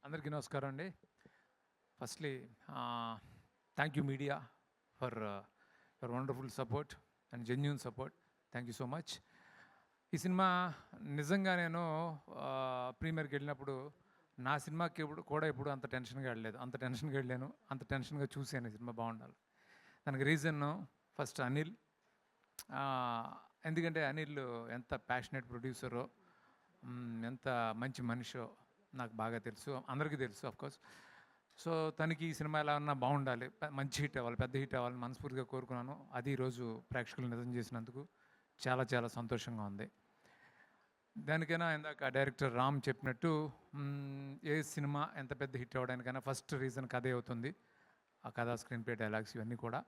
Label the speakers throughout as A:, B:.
A: అందరికీ నమస్కారం అండి. Firstly thank you media for your wonderful support and genuine support. Thank you so much. ఈ cinema నిజంగా నేను ప్రీమియర్కి వెళ్ళినప్పుడు నా సినిమాకి ఎప్పుడు అంత టెన్షన్గా వెళ్ళలేదు. అంత టెన్షన్గా వెళ్ళాను, అంత టెన్షన్గా చూశాను ఈ సినిమా బాగుండాలి. దానికి రీజన్ ఫస్ట్ అనిల్. ఎందుకంటే అనిల్ ఎంత ప్యాషనేట్ ప్రొడ్యూసరో, ఎంత మంచి మనిషో నాకు బాగా తెలుసు, అందరికీ తెలుసు అఫ్కోర్స్. సో తనకి ఈ సినిమా ఎలా ఉన్నా బాగుండాలి, మంచి హిట్ అవ్వాలి, పెద్ద హిట్ అవ్వాలని మనస్ఫూర్తిగా కోరుకున్నాను. అది ఈరోజు ప్రేక్షకులు నిజం చేసినందుకు చాలా చాలా సంతోషంగా ఉంది. దానికైనా ఇందాక డైరెక్టర్ రామ్ చెప్పినట్టు ఏ సినిమా ఎంత పెద్ద హిట్ అవ్వడానికైనా ఫస్ట్ రీజన్ కథే అవుతుంది. ఆ కథ, స్క్రీన్ ప్లే, డైలాగ్స్ ఇవన్నీ కూడా.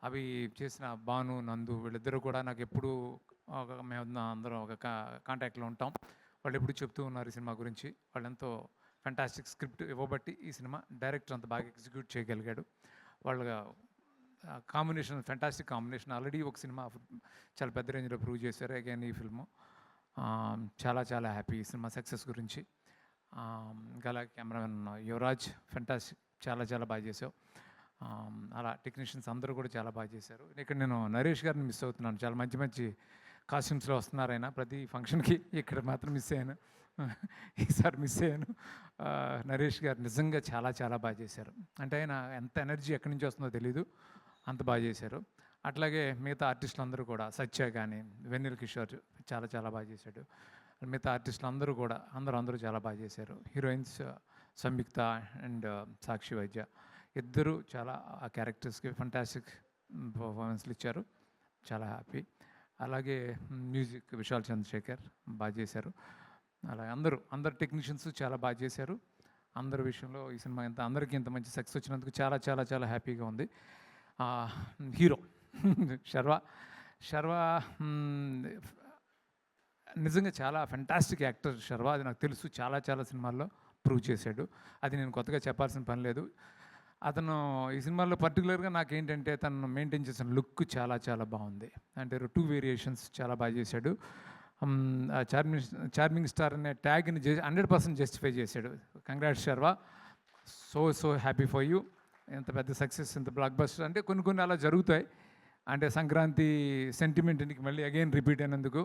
A: అవి చేసిన భాను, నందు వీళ్ళిద్దరూ కూడా నాకు ఎప్పుడూ మేము అందరం ఒక కాంటాక్ట్లో ఉంటాం. వాళ్ళు ఎప్పుడు చెప్తూ ఉన్నారు ఈ సినిమా గురించి. వాళ్ళు ఎంతో ఫెంటాస్టిక్ స్క్రిప్ట్ ఇవ్వబట్టి ఈ సినిమా డైరెక్టర్ అంత బాగా ఎగ్జిక్యూట్ చేయగలిగాడు. వాళ్ళ కాంబినేషన్ ఫెంటాస్టిక్ కాంబినేషన్. ఆల్రెడీ ఒక సినిమా చాలా పెద్ద రేంజ్లో ప్రూవ్ చేశారు. అగైన్ ఈ ఫిల్ము చాలా చాలా హ్యాపీ ఈ సినిమా సక్సెస్ గురించి. ఇంకా అలాగే కెమెరామెన్ యువరాజ్ ఫెంటాస్టిక్, చాలా చాలా బాగా చేసావు. అలా టెక్నీషియన్స్ అందరూ కూడా చాలా బాగా చేశారు. ఇక్కడ నేను నరేష్ గారిని మిస్ అవుతున్నాను. చాలా మంచి మంచి కాస్ట్యూమ్స్లో వస్తున్నారు ఆయన ప్రతి ఫంక్షన్కి. ఇక్కడ మాత్రం మిస్ అయ్యాను, ఈసారి మిస్ అయ్యాను. నరేష్ గారు నిజంగా చాలా చాలా బాగా చేశారు. అంటే ఆయన ఎంత ఎనర్జీ ఎక్కడి నుంచి వస్తుందో తెలీదు, అంత బాగా చేశారు. అట్లాగే మిగతా ఆర్టిస్టులు అందరూ కూడా, సత్య కానీ, వెన్నెల కిషోర్ చాలా చాలా బాగా చేశాడు. మిగతా ఆర్టిస్టులు అందరూ కూడా అందరూ చాలా బాగా చేశారు. హీరోయిన్స్ సంయుక్త అండ్ సాక్షి వైద్య ఇద్దరు చాలా ఆ క్యారెక్టర్స్కి ఫంటాస్టిక్ పర్ఫార్మెన్స్లు ఇచ్చారు. చాలా హ్యాపీ. అలాగే మ్యూజిక్ విశాల్ చంద్రశేఖర్ బాగా చేశారు. అలాగే అందరు టెక్నీషియన్స్ చాలా బాగా చేశారు. అందరి విషయంలో ఈ సినిమా అందరికీ ఇంత మంచి సక్సెస్ వచ్చినందుకు చాలా చాలా చాలా హ్యాపీగా ఉంది. హీరో శర్వా నిజంగా చాలా ఫెంటాస్టిక్ యాక్టర్ శర్వా. అది నాకు తెలుసు, చాలా చాలా సినిమాల్లో ప్రూవ్ చేశాడు. అది నేను కొత్తగా చెప్పాల్సిన పని లేదు. అతను ఈ సినిమాలో పర్టికులర్గా నాకేంటంటే తను మెయింటైన్ చేసిన లుక్ చాలా చాలా బాగుంది. అంటే 2 వేరియేషన్స్ చాలా బాగా చేశాడు. చార్మింగ్ స్టార్ అనే ట్యాగ్ని 100% జస్టిఫై చేశాడు. Congrats Sharva, so happy for you. ఎంత పెద్ద సక్సెస్, ఎంత బ్లాక్ బస్టర్. అంటే కొన్ని అలా జరుగుతాయి. అంటే సంక్రాంతి సెంటిమెంట్ ఇంటికి మళ్ళీ అగైన్ రిపీట్ అయినందుకు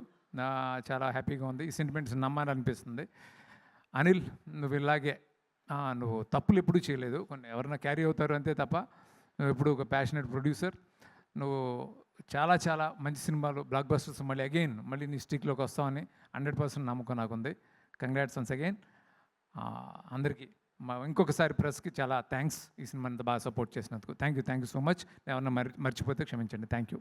A: చాలా హ్యాపీగా ఉంది. ఈ సెంటిమెంట్స్ నమ్మాలనిపిస్తుంది. అనిల్, నువ్వు ఇలాగే నువ్వు తప్పులు ఎప్పుడూ చేయలేదు. కొన్ని ఎవరైనా క్యారీ అవుతారు అంతే తప్ప నువ్వు ఎప్పుడు ఒక ప్యాషనేట్ ప్రొడ్యూసర్. నువ్వు చాలా చాలా మంచి సినిమాలు, బ్లాక్ బస్టర్స్ మళ్ళీ నీ స్టిక్లోకి వస్తామని 100% నమ్మకం నాకుంది. Congrats once again. అందరికీ ఇంకొకసారి ప్రెస్కి చాలా థ్యాంక్స్ ఈ సినిమాని బాగా సపోర్ట్ చేసినందుకు. Thank you so much. ఎవరన్నా మర్చిపోతే క్షమించండి. Thank you.